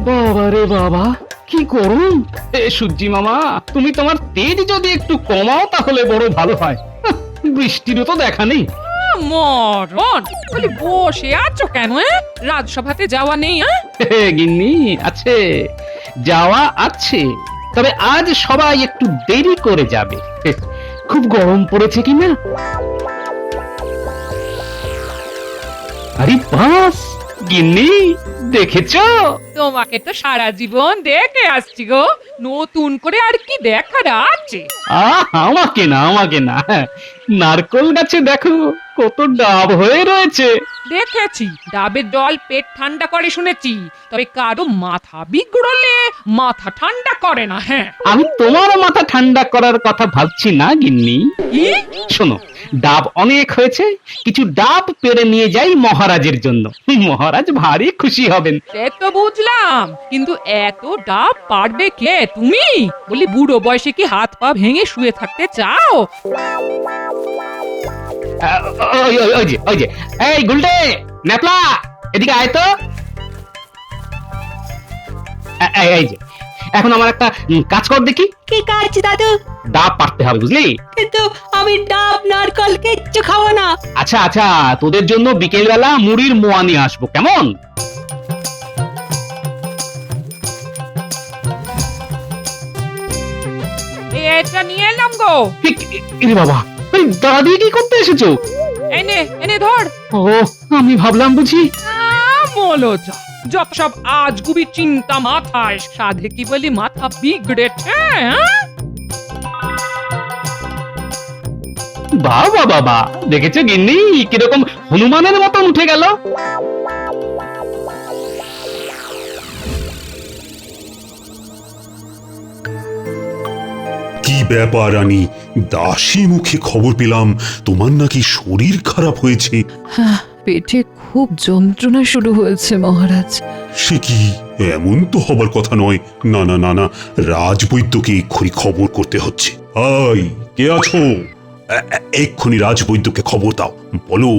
বাবা রে বাবা, কি গরম! সূর্যি মামা, তুমি তোমার তেজ যদি একটু কমাও তাহলে বড় ভালো হয়। বৃষ্টিরও তো দেখা নেই। মরণ বলি, বসে আছো কেন? রাজসভাতে যাওয়া নেই? গিন্নি, আছে, যাওয়া আছে, তবে আজ সবাই একটু দেরি করে যাবে। খুব গরম পড়েছে কিনা। আরে বাস, গিন্নি, দেখেছো? তোমাকে তো সারা জীবন দেখে আসছি গো, নতুন করে আর কি দেখার আছে? আমাকে না, আমাকে না, নারকোল গাছে দেখো কত ডাব হয়ে রয়েছে। দেখেছি, ডাবের জল পেট ঠান্ডা করে শুনেছি, তবে কারো মাথা বিগড়লে মাথা ঠান্ডা করে না। হ্যাঁ, আমি তোমার মাথা ঠান্ডা করার কথা ভাবছি না গিন্নি। কি? শোনো, ডাব অনেক হয়েছে, কিছু ডাব পেড়ে নিয়ে যাই মহারাজের জন্য। মহারাজ ভারী খুশি হবেন। সে তো বুঝলাম, কিন্তু এত ডাব পারবে কে? তুমি বলি, বুড়ো বয়সে কি হাত পা ভেঙে শুয়ে থাকতে চাও? ওই যে এই গুলটে, ন্যাপলা, এদিকে আয় তো। এই যে, এখন আমার একটা কাজ কর দেখি। কি কাজ দাদু? ডাব পারতে হবে, বুঝলি? কিন্তু আমি ডাব নারকল কিচ্ছু খাবো না। আচ্ছা আচ্ছা, তোদের জন্য বিকেল বেলা মুড়ির মোয়া নিয়ে আসবো, কেমন? এটা নিয়ে এলাম গো। এরে বাবা, এই দাদি কি করতে এসেছো? এনে এনে ধর। ও, আমি ভাবলাম বুঝি। বলো যা, যত সব আজগুবি চিন্তা মাথায়, সাধে কি বলি মাথা বিগড়েছে? বাবা বাবা, দেখেছো গিন্নি কিরকম হনুমানের মতন উঠে গেল? কি ব্যাপার রানী? দাসী মুখে খবর পেলাম তোমার নাকি শরীর খারাপ হয়েছে। পেটে খুব যন্ত্রণা শুরু হয়েছে মহারাজ। সে কি? এমন তো হবার কথা নয়। না না না না, রাজবৈদ্যকে এক্ষুনি খবর করতে হচ্ছে। আই, কে আছো? এক্ষুনি রাজবৈদ্যকে খবর দাও, বলো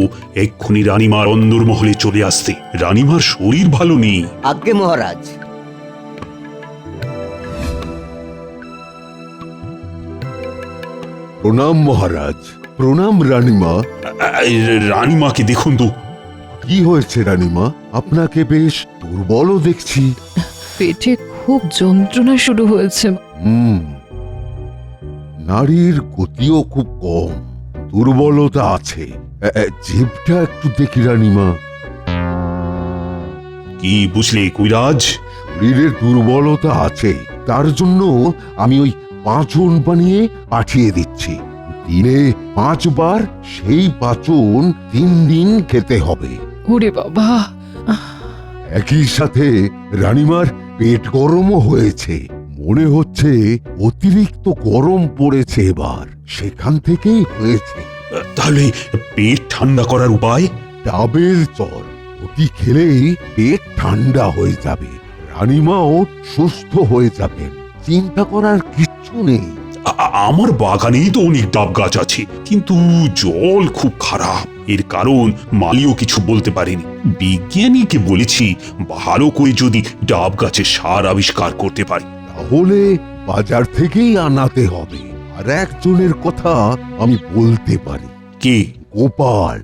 এক্ষুনি রানীমার অন্দরমহলে চলে আসতে। রানীমার শরীর ভালো নেই। আজ্ঞে মহারাজ। প্রণাম মহারাজ। প্রণাম রানীমা। রানীমাকে দেখুন তো। কি হয়েছে রানীমা? আপনাকে বেশ দুর্বলও দেখছি। পেটে খুব যন্ত্রণা শুরু হয়েছে। নারীর গতিও খুব কম, দুর্বলতা আছে। জিভটা একটু দেখি রানীমা। কি বুঝলে কবিরাজ? শরীরের দুর্বলতা আছে, তার জন্য আমি ওই পাঁচন বানিয়ে পাঠিয়ে দিচ্ছি। দিনে 5 বার, সেই পাঁচন 3 দিন খেতে হবে। ওরে বাবা! একই সাথে রানীমার পেট গরমও হয়েছে। মনে হচ্ছে অতিরিক্ত গরম পড়েছে এবার, সেখান থেকেই হয়েছে। তাহলে পেট ঠান্ডা করার উপায়? ডাবের জল, ওটি খেলেই পেট ঠান্ডা হয়ে যাবে, রানীমাও সুস্থ হয়ে যাবেন। চিন্তা করার কিচ্ছু নেই। আমার বাগানেই তো অনেক ডাব গাছ আছে, কিন্তু জল খুব খারাপ। এর কারণ মালিও কিছু বলতে পারেনি। বিজ্ঞানীকে বলেছি ভালো করে যদি ডাব গাছের সার আবিষ্কার করতে পারি। তাহলে বাজার থেকেই আনাতে হবে। আর একজনের কথা আমি বলতে পারি। কে? গোপাল।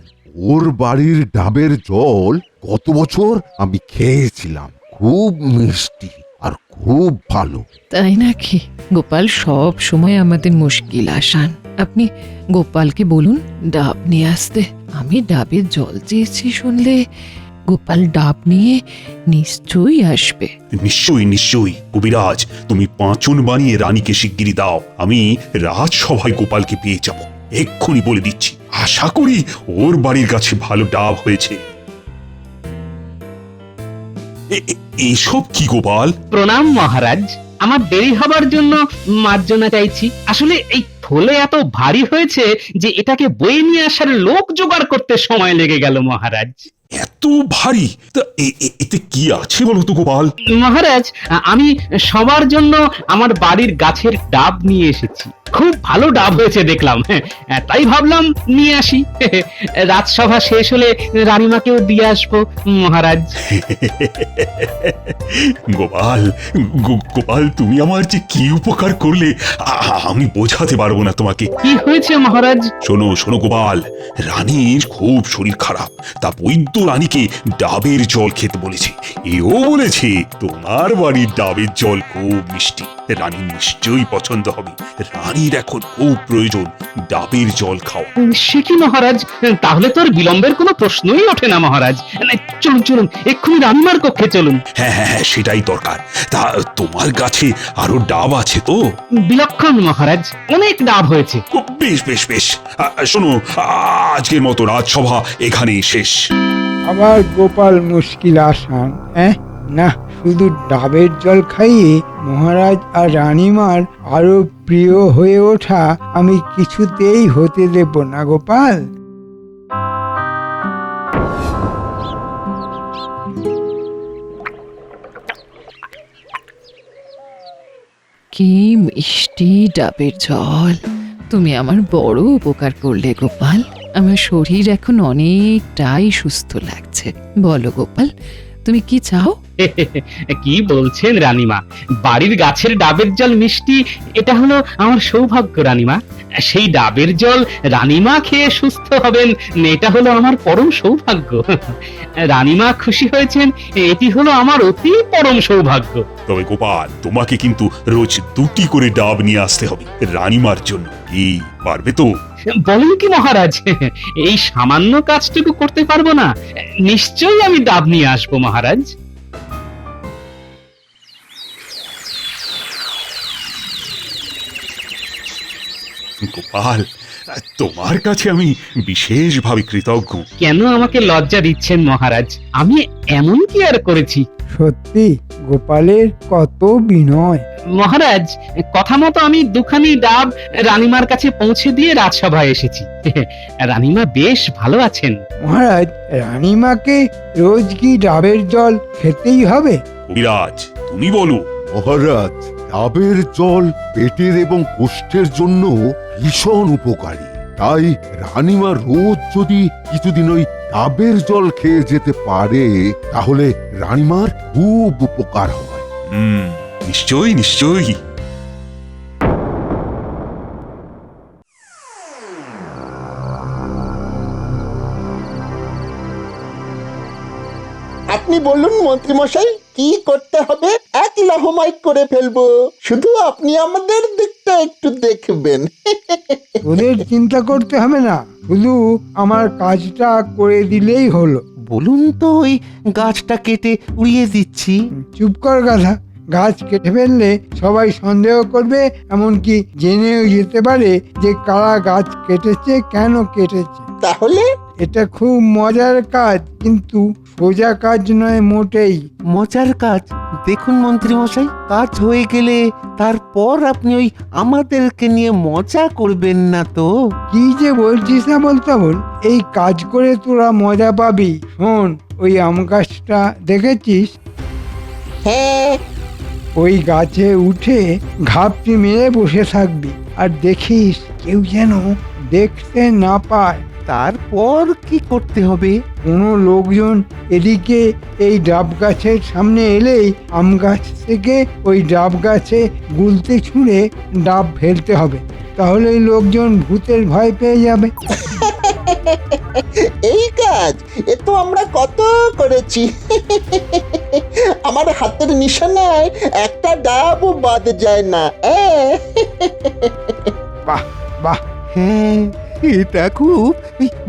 ওর বাড়ির ডাবের জল গত বছর আমি খেয়েছিলাম, খুব মিষ্টি আর খুব ভালো। তাই নাকি? গোপাল সব সময় আমাদের মুশকিল আসান। আপনি গোপালকে বলুন ডাব নিয়ে আসতে। আমি ডাবের জল চেয়েছি শুনলে গোপাল ডাব নিয়ে নিশ্চয়ই আসবে। নিশ্চয়ই নিশ্চয়ই। কবিরাজ, তুমি পাঁচন বানিয়ে রানীকে শিগগিরই দাও। আমি রাজসভায় গোপালকে পেয়ে যাব, এক্ষুনি বলে দিচ্ছি। আশা করি ওর বাড়ির কাছে ভালো ডাব হয়েছে। এসব কি গোপাল? প্রণাম মহারাজ। আমার দেরি হবার জন্য মার্জনা চাইছি। আসলে এই থলে এত ভারী হয়েছে যে এটাকে বয়ে নিয়ে আসার লোক জোগাড় করতে সময় লেগে গেল মহারাজ। এত ভারী তা এতে কি আছে বলো তো গোপাল? মহারাজ, আমি সবার জন্য আমার বাড়ির গাছের ডাব নিয়ে এসেছি। খুব ভালো ডাব হয়েছে দেখলাম, তাই ভাবলাম নিয়ে আসি। রাজসভা শেষ হলে রানীমাকেও দিয়ে আসবো মহারাজ। গোপাল, গোপাল, তুমি আমার যে কি উপকার করলে আমি বোঝাতে পারবো না তোমাকে। কি হয়েছে মহারাজ? শোনো শোনো গোপাল, রানীর খুব শরীর খারাপ, তা বৈদ্য রানীকে ডাবের জল খেতে বলেছে। এও বলেছে তোমার বাড়ির ডাবের জল খুব মিষ্টি, রানীর নিশ্চয়ই পছন্দ হবে। রানীর এখন খুব প্রয়োজন ডাবের জল খাওয়া। সে কি মহারাজ, তাহলে তো আর বিলম্বের কোনো প্রশ্নই ওঠে না মহারাজ। চলুন চলুন, এক্ষুনি রানীমার কক্ষে চলুন। হ্যাঁ হ্যাঁ হ্যাঁ, সেটাই দরকার। তা তোমার গাছে আরো ডাব আছে তো? বিলক্ষণ মহারাজ, অনেক ডাব হয়েছে। বেশ বেশ বেশ, শোনো, আজকের মতো রাজসভা এখানেই শেষ। আবার গোপাল মুশকিল আসান, না, শুধু ডাবের জল খাইয়ে মহারাজ আর রানীমার আরো প্রিয় হয়ে ওঠা আমি কিছুতেই হতে দেব না গোপাল। কি মিষ্টি ডাবের জল! তুমি আমার বড় উপকার করলে গোপাল। আমার শরীর এখন অনেকটাই সুস্থ লাগছে। বলো গোপাল, তুমি কি চাও? কি বলছেন রানীমা, বাড়ির গাছের ডাবের জল মিষ্টি, এটা হলো আমার সৌভাগ্য রানীমা। সেই ডাবের জল রানীমা খেয়ে সুস্থ হবেন, এটা হলো আমার পরম সৌভাগ্য। রানীমা খুশি হয়েছেন, এটি হলো আমার অতি পরম সৌভাগ্য। তবে গোপাল, তোমাকে কিন্তু রোজ 2টি করে ডাব নিয়ে আসতে হবে রানীমার জন্য। কি পারবে তো? বলেন কি মহারাজ, এই সামান্য কাজটুকু করতে পারবো না? নিশ্চয়ই আমি ডাব নিয়ে আসবো মহারাজ। গোপাল, তোমার কাছে আমি বিশেষভাবে কৃতজ্ঞ। কেন আমাকে লজ্জা দিচ্ছেন মহারাজ? আমি এমন কি আর করেছি? সত্যি গোপালের কত বিনয়! মহারাজ, কথা মতো আমি 2খানি ডাব রানীমার কাছে পৌঁছে দিয়ে রাজসভায় এসেছি। রানীমা বেশ ভালো আছেন। মহারাজ, রানীমাকে রোজ কি ডাবের জল খেতেই হবে? কবিরাজ, তুমি বলো। মহারাজ, ডাবের জল পেটের এবং কোষ্ঠের জন্য ভীষণ উপকারী। তাই রানীমা রোজ যদি কিছুদিন ওই ডাবের জল খেয়ে যেতে পারে, তাহলে রানীমার খুব উপকার হয়। নিশ্চয়ই নিশ্চয়ই। আপনি বলুন মন্ত্রীমশাই, কি করতে হবে? এক লাহমাই করে ফেলবো, শুধু আপনি আমাদের দিকটা একটু দেখবেন। ওদের চিন্তা করতে হবে না, শুধু আমার কাজটা করে দিলেই হলো। বলুন তো, ওই গাছটা কেটে উড়িয়ে দিচ্ছি। চুপ কর গাধা। গাছ কেটে ফেললে সবাই সন্দেহ করবে, এমনকি জেনেও যেতে পারে যে কারা গাছ কেটেছে, কেন কেটেছে। তাহলে এটা খুব মজার কাজ, কিন্তু সোজা কাজ নয় মোটেই। মজার কাজ? দেখুন মন্ত্রী মশাই, কাজ হয়ে গেলে তারপর আপনি ওই আমাদেরকে নিয়ে মজা করবেন না তো? কি যে বলছিস না বলতে বল, এই কাজ করে তোরা মজা পাবি। শোন, ওই আম গাছটা দেখেছিস? হ্যাঁ, ওই গাছে উঠে ঘাপটি মেরে বসে থাকবি, আর দেখিস কেউ যেন দেখতে না পায়। তারপর কি করতে হবে? কোনো লোকজন এদিকে এই ডাব গাছের সামনে এলেই আম গাছ থেকে ওই ডাব গাছে গুলতে ছুঁড়ে ডাব ফেলতে হবে, তাহলে লোকজন ভূতের ভয় পেয়ে যাবে। এই কাজ এ তো আমরা কত করেছি। আমার হাতের নিশানায় একটা ডাবও বাদ যায় না। বাহ বাহ! হ্যাঁ, এটা খুব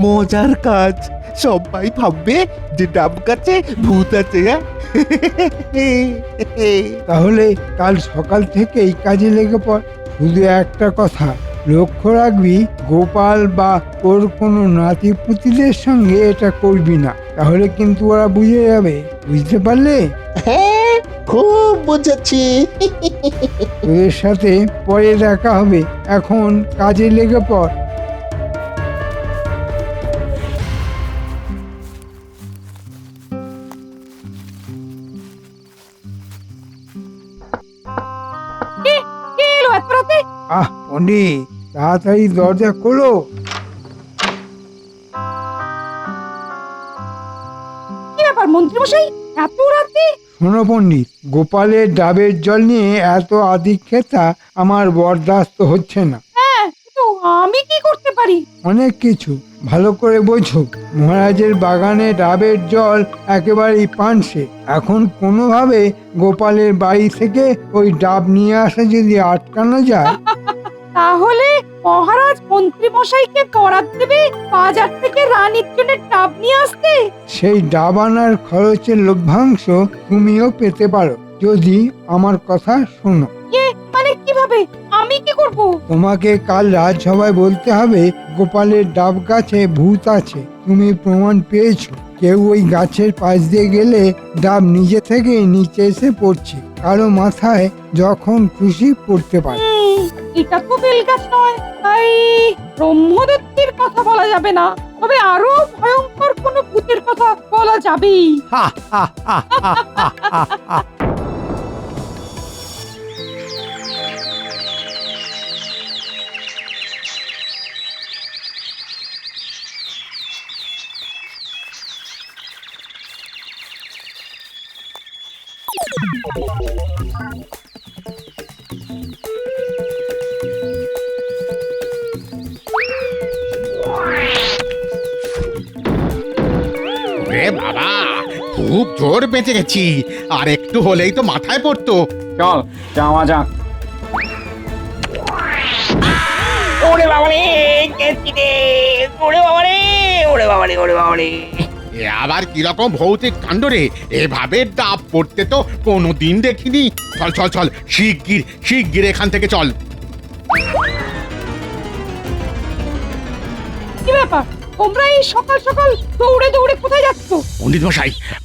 মজার কাজ। সবাই ভাববে যে ডাব গাছে ভূত আছে। তাহলে কাল সকাল থেকে এই কাজে লেগে পড়। শুধু একটা কথা লক্ষ্য রাখবি, গোপাল বা ওর কোনো নাতি পুতিদের সঙ্গে এটা করবি না, তাহলে কিন্তু ওরা বুঝে যাবে। বুঝতে পারলে? হ্যাঁ, খুব বুঝেছি। তোদের সাথে পরে দেখা হবে, এখন কাজে লেগে পড়। কে এলো এত রাতে? আহ পণ্ডিত, তাড়াতাড়ি দরজা খোলো। কি ব্যাপার মন্ত্রীমশাই, এত রাতে? শোনো পণ্ডিত, গোপালের ডাবের জল নিয়ে এত আদিক্ষেতা আমার বরদাস্ত হচ্ছে না। হ্যাঁ, তো আমি কি করতে পারি? অনেক কিছু, ভালো করে বোঝো। মহারাজের বাগানে ডাবের জল একেবারেই পানসে। এখন কোনোভাবে গোপালের বাড়ি থেকে ওই ডাব নিয়ে আসা যদি আটকানো যায়। তাহলে মহারাজ মন্ত্রীমশাইকে বরাদ দেবে বাজার থেকে রানীর জন্য ডাব নিয়ে আসতে? সেই ডাব আনার খরচের লভ্যাংশ তুমিও পেতে পারো, যদি আমার কথা শোনো। মানে কিভাবে? আমি কি করব? তোমাকে কাল রাজসভায় বলতে হবে গোপালের ডাব গাছে ভূত আছে। তুমি প্রমাণ পেয়েছো, কেউ ওই গাছের পাশ দিয়ে গেলে ডাব নিজে থেকেই নিচে এসে পড়ছে, কারো মাথায় যখন খুশি পড়তে পারে। এটা তো বেলগাছ নয়, তাই ব্রহ্মদত্তের কথা বলা যাবে না, তবে আরো ভয়ঙ্কর কোন ভূতের কথা বলা যাবেই। রে বাবা, খুব জোর বেঁচে গেছি, আর একটু হলেই তো মাথায় পড়তো। চল যাওয়া যাক। ওরে বাবা রে, গেছি রে, ওরে বাবা রে, ওরে বাবা রে, ওরে বাবা রে। এ আবার কিরকম ভৌতিক কাণ্ড রে, এভাবে ডাব পড়তে তো কোনোদিন দেখিনি। চল চল চল, শিগগির শিগগির এখান থেকে চল। কি ব্যাপার, তোমরা এই সকাল সকাল দৌড়ে দৌড়ে কোথায় যাচ্ছ?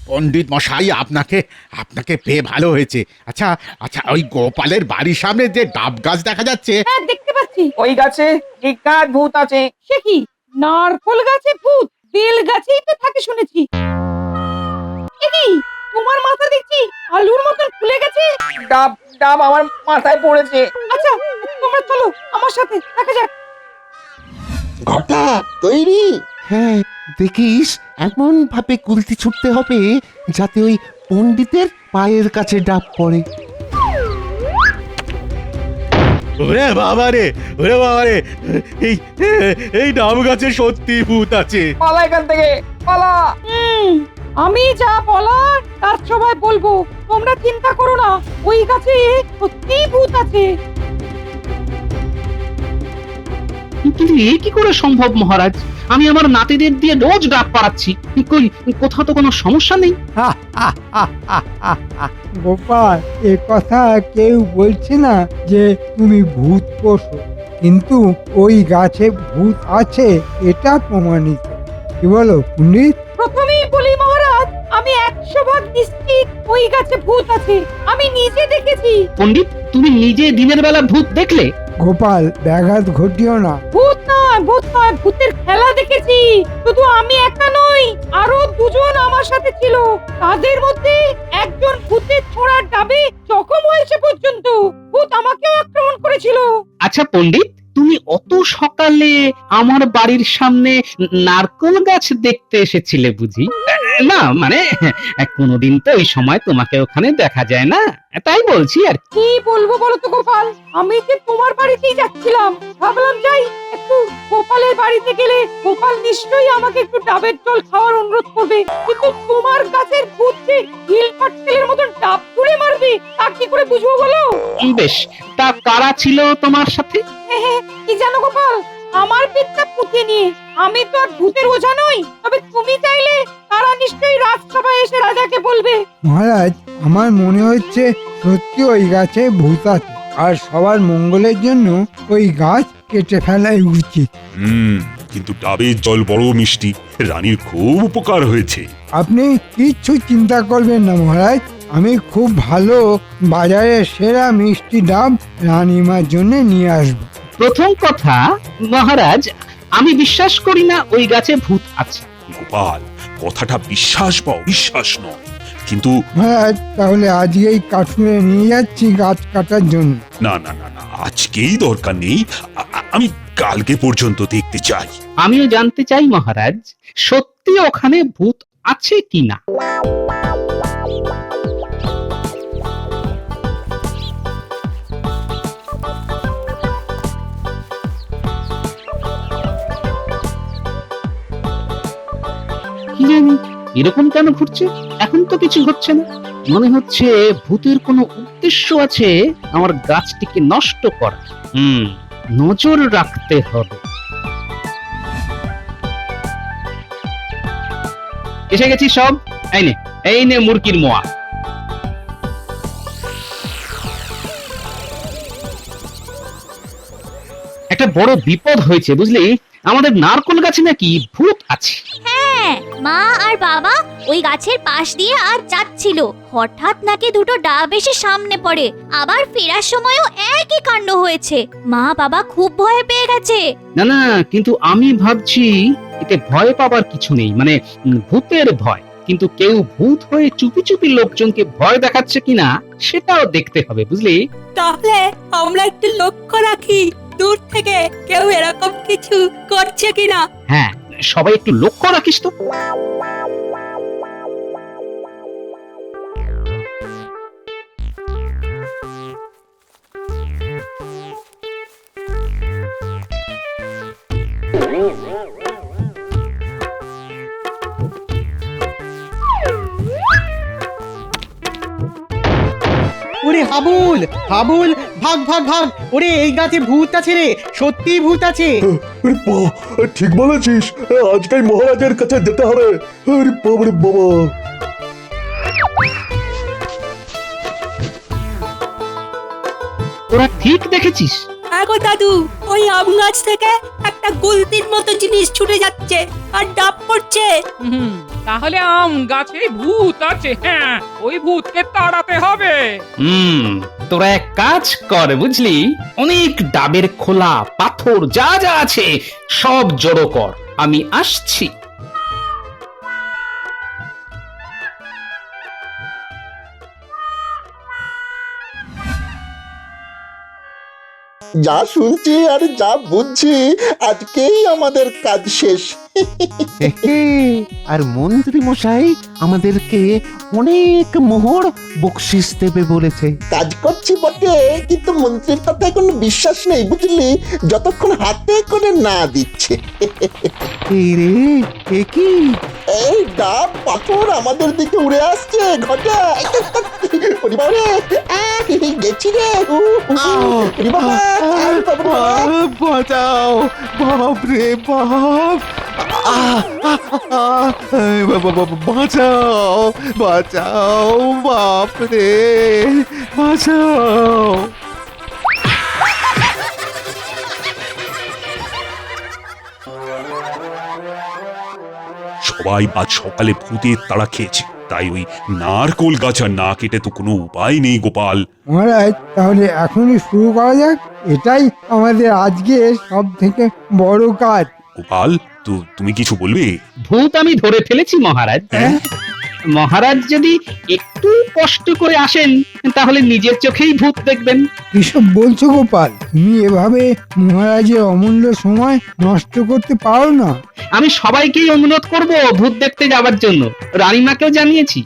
পণ্ডিত মশাই, আপনাকে আপনাকে পেয়ে ভালো হয়েছে। আচ্ছা আচ্ছা, ওই গোপালের বাড়ির সামনে যে ডাব গাছ দেখা যাচ্ছে, হ্যাঁ দেখতে পাচ্ছি। ওই গাছে নিকাত ভূত আছে। সে কি, নারকোল গাছে ভূত? বেল গাছেই তো থাকে শুনেছি। এ কি, তোমার মাথা দেখছি আলুর মতন ফুলে গেছে। ডাব ডাব আমার মাথায় পড়েছে। আচ্ছা, তোমরা চলো আমার সাথে, দেখা যাক। ঘটা তৈরি? হ্যাঁ, দেখিস এমন ভাবে কুলতি ছুটতে হবে যাতে ওই পণ্ডিতের পায়ের কাছে ডাব পড়ে। ওরে বাবা রে, ওরে বাবা রে, এই এই ডাব গাছে সত্যি ভূত আছে। পালা এখান থেকে, পালা। আমি যা বলার তার সবাই বলবো, তোমরা চিন্তা করো না, ওই গাছে সত্যিই ভূত আছে। কিন্তু এ কি করে সম্ভব মহারাজ? আমি আমার নাতিদের দিয়ে রোজ ডাব পাড়াচ্ছি, কই কোথাও তো কোনো সমস্যা নেই। গোপাল, এ কথা কেউ বলছে না যে তুমি ভূত পোষো, কিন্তু ওই গাছে ভূত আছে এটা প্রমাণিত। কি বলো পণ্ডিত? প্রথমেই বলি মহারাজ, আমি 100% নিশ্চিত ওই গাছে ভূত আছে, আমি নিজে দেখেছি। পণ্ডিত, তুমি নিজে দিনের বেলা ভূত দেখলে? গোপাল, ব্যাঘাত ঘটিও না। ভূত নয়, ভূত নয়, ভূতের খেলা দেখেছি। শুধু আমি একা নই, আরো দুজন আমার সাথে ছিল। তাদের মধ্যে একজন ভূতের ছোড়ার ডাবে জখম হয়েছে পর্যন্ত। ভূত আমাকেও আক্রমণ করেছিল। আচ্ছা পণ্ডিত, তুমি অত সকালে আমার বাড়ির সামনে নারকেল গাছ দেখতে এসেছিলে বুঝি? না মানে কোনোদিন তো ওই সময় তোমাকে ওখানে দেখা যায় না, তাই বলছি আর কি। কি বলবো বলো তো গোপাল, আমি যে তোমার বাড়িতেই যাচ্ছিলাম, ভাবলাম যাই একটু গোপালের বাড়িতে গেলে গোপাল নিশ্চয়ই আমাকে একটু ডাবের জল খাওয়ার অনুরোধ করবে, কিন্তু তোমার গাছের ভূত যে হিল পাটকেলের মতন ডাব ছুঁড়ে মারবে তা কি করে বুঝবো বলো? বেশ, তা কারা ছিল তোমার সাথে? কি জানো গোপাল, আমার পেটটা পুঁতে নিয়ে আমি তো আর ভূতের ওঝা নই, তবে তুমি চাইলে তারা নিশ্চয়ই রাজসভায় এসে রাজাকে বলবে। মহারাজ, আমার মনে হচ্ছে সত্যি ওই গাছে ভূত আছে, আর সবার মঙ্গলের জন্য ওই গাছ কেটে ফেলাই উচিত। কিন্তু ডাবের জল বড় মিষ্টি, রানীর খুব উপকার হয়েছে। আপনি কিচ্ছু চিন্তা করবেন না মহারাজ, আমি খুব ভালো বাজারের সেরা মিষ্টি ডাব রানীমার জন্য নিয়ে আসবো। প্রথম কথা মহারাজ, আমি বিশ্বাস করি না ওই গাছে ভূত আছে। গোপাল, কথাটা বিশ্বাস বা অবিশ্বাস নয়, কিন্তু মহারাজ, তাহলে আজকেই কাঠুরে নিয়ে যাচ্ছি গাছ কাটার জন্য। না না না না, আজকেই দরকার নেই। আমি কালকে পর্যন্ত দেখতে চাই। আমিও জানতে চাই মহারাজ, সত্যি ওখানে ভূত আছে কিনা। কি জানি এরকম কেন ঘুরছে? এখন তো কিছু হচ্ছে না। মনে হচ্ছে ভূতের কোনো উদ্দেশ্য আছে আমার গাছটিকে নষ্ট করা। নজর রাখতে হবে। এসে গেছি সব। এই নে মুরগির মোয়া। একটা বড় বিপদ হয়েছে বুঝলি, আমাদের নারকোল গাছে নাকি ভূত আছে। হ্যাঁ, মা আর বাবা ওই গাছের পাশ দিয়ে আর যাচ্ছিল, হঠাৎ নাকি দুটো ডাব এসে সামনে পড়ে। আবার ফেরার সময়ও একই কাণ্ড হয়েছে। মা বাবা খুব ভয় পেয়ে গেছে। না না, কিন্তু আমি ভাবছি এতে ভয় পাবার কিছু নেই, মানে ভূতের ভয়। কিন্তু কেউ ভূত হয়ে চুপি চুপি লোকজনকে ভয় দেখাচ্ছে কিনা সেটাও দেখতে হবে বুঝলি। তাহলে আমরা একটু লক্ষ্য রাখি দূর থেকে কেউ এরকম কিছু করছে কিনা। হ্যাঁ, সবাই একটু লক্ষ্য রাখিস তো। ওরে হাবুল, হাবুল, ভাগ ভাগ ভাগ! ওরে এই গাছে ভূত আছে রে, সত্যি ভূত আছে। ঠিক বলেছিস, আজকাল মহারাজের কাছে যেতে হবে। আরে বাবা, বাবা! তোরা ঠিক দেখেছিস? আগো দাদু, ওই আম গাছ থেকে একটা গুলতির মতো জিনিস ছুটে যাচ্ছে আর ডাব পড়ছে। তাহলে আম গাছে ভূত আছে। হ্যাঁ, ওই ভূতকে তাড়াতে হবে। তোরা এক কাজ কর বুঝলি, অনেক ডাবের খোলা পাথর যা যা আছে সব জড়ো কর, আমি আসছি। যা শুনছি আর যা বুঝছি, আজকেই আমাদের কাজ শেষ। আর মন্ত্রী মশাই আমাদেরকে অনেক মোহর বকশিস দেবে বলেছে। কাজ করছি বটে, কিন্তু মন্ত্রীর কথায় কোনো বিশ্বাস নেই বুঝলি, যতক্ষণ হাতে করে না দিচ্ছে। এই রে, এ কি? এই ডাব পাথর আমাদের দিকে উড়ে আসছে। ঘটা পরিবারে গেছি রে। বাঁচাও, বাপ রে বাপ! বাঁচাও, বাঁচাও, বাপ রে বাঁচাও! সবাই আজ সকালে ভূতের তাড়া খেয়েছে, তাই ওই নারকোল গাছ আর না কেটে তো কোনো উপায় নেই গোপাল। মহারাজ, তাহলে এখনই শুরু করা যাক। এটাই আমাদের আজকে সব থেকে বড় কাজ। গোপাল, তুমি কিছু বলবে? ভূত আমি ধরে ফেলেছি মহারাজ। মহারাজ যদি একটু কষ্ট করে আসেন তাহলে নিজের চোখেই ভূত দেখবেন। কিসব বলছো গোপাল? তুমি এভাবে মহারাজের অমূল্য সময় নষ্ট করতে পারো না। আমি সবাইকেই অনুরোধ করব ভূত দেখতে যাবার জন্য। রানীমাকেও জানিয়েছি।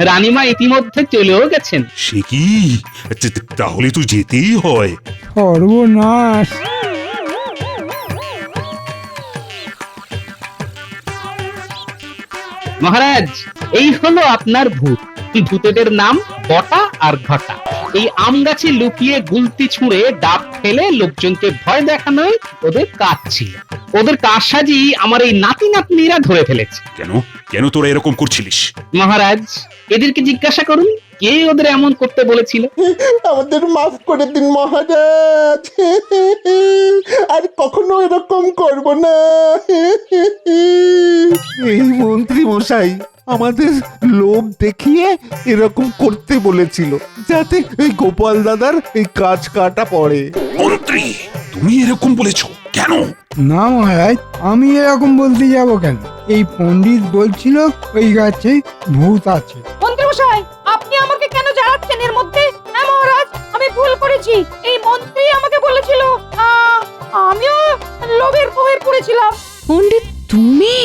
রানীমা ইতিমধ্যে চলেও গেছেন। সে কি? তাহলে তো যেতেই হয়। সর্বনাশ! মহারাজ, এই হলো আপনার ভূত। ভূতেদের নাম বটা আর ঘটা। এই আম গাছে লুকিয়ে গুলতি ছুঁড়ে ডাব ফেলে লোকজনকে ভয় দেখানোই ওদের কাজ ছিল। ওদের কারসাজি আমার এই নাতি নাতনিরা ধরে ফেলেছে। কেন কেন তোরা এরকম করছিলিস? মহারাজ, এদেরকে জিজ্ঞাসা করুন কে ওদের এমন করতে বলেছিল। আমাদের মাফ করে দিন মহারাজ, আর কখনো এরকম করব না। এই মন্ত্রী মশাই, আমাদের লোভ দেখিয়ে এরকম করতে বলেছিল, যাতে এই গোপাল দাদার এই কাজ কাটা পড়ে। মন্ত্রী তুমি এরকম বলেছো কেন? না মহারাজ, আমি এরকম বলতে যাব কেন? এই পণ্ডিত বলছিল ওই গাছে ভূত আছে। মন্ত্রীমশাই, আপনি আমাকে কেন জানাচ্ছেন এর মধ্যে? হ্যাঁ মহারাজ, আমি ভুল করেছি। এই মন্ত্রী আমাকে বলেছিল। আমিও লোভের মোহে পড়েছিলাম। পণ্ডিত তুমি?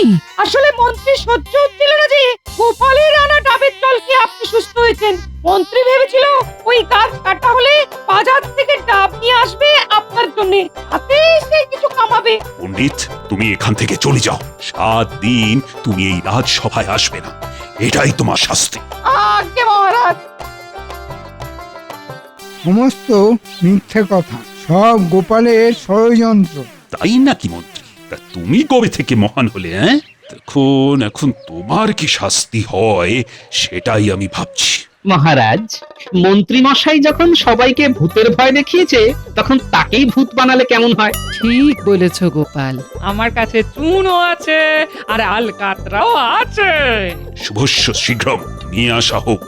আসলে মন্ত্রী সহ্য হচ্ছিল না যে গোপালের আনা ডাবের জল খেয়ে আপনি সুস্থ হয়েছেন। মন্ত্রী ভেবেছিল ওই গাছ কাটা হলে বাজার থেকে ডাব নিয়ে আসবে আপনার জন্য, হাতে সে কিছু কামাবে। পণ্ডিত তুমি এখান থেকে চলে যাও। 7 দিন তুমি এই রাজসভায় আসবে না, এটাই তোমার শাস্তি। আজ্ঞে মহারাজ। সমস্ত মিথ্যে কথা, সব গোপালের ষড়যন্ত্র। তাই নাকি মন্ত্রী? তা তুমি কবে থেকে মহান হলে? এখন তোমার কি শাস্তি হয় সেটাই আমি ভাবছি। মহারাজ, মন্ত্রী মশাই যখন সবাইকে ভূতের ভয় দেখিয়েছে, তখন তাকেই ভূত বানালে কেমন হয়? ঠিক বলেছ গোপাল। আমার কাছে চুনও আছে আর আলকাতরাও আছে। শুভস্য শীঘ্রম নিয়ে আসা হোক।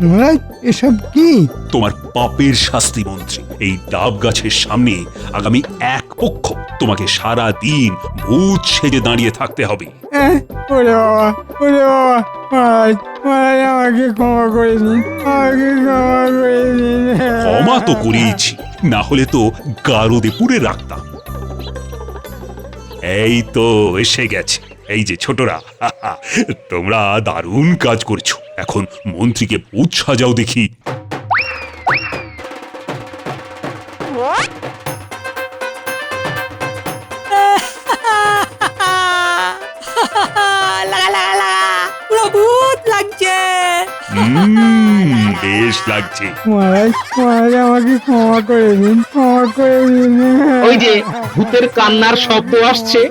মহারাজ, এসব কি? তোমার পাপের শাস্তি মন্ত্রী। এই ডাব গাছের সামনে আগামী 1 পক্ষ তোমাকে সারা দিন ভূত সেজে দাঁড়িয়ে থাকতে হবে। ওরে বাবা, ওরে বাবা, মহারাজ, মহারাজ আমাকে ক্ষমা করে দিন, আমাকে ক্ষমা করে দিন। ক্ষমা তো করিয়েছি, না হলে তো গারদে পুড়ে রাখতাম। এই তো এসে গেছে। এই যে ছোটরা, তোমরা দারুণ কাজ করছো। এখন মন্ত্রীকে ভূত সাজাও দেখি। লাগা লাগা লাগা, পুরো ভূত লাগছে। বেশ লাগছে। মহারাজ, মহারাজ আমাকে ক্ষমা করে দিন, ক্ষমা করে দিন। ওই যে ভূতের কান্নার শব্দ আসছে।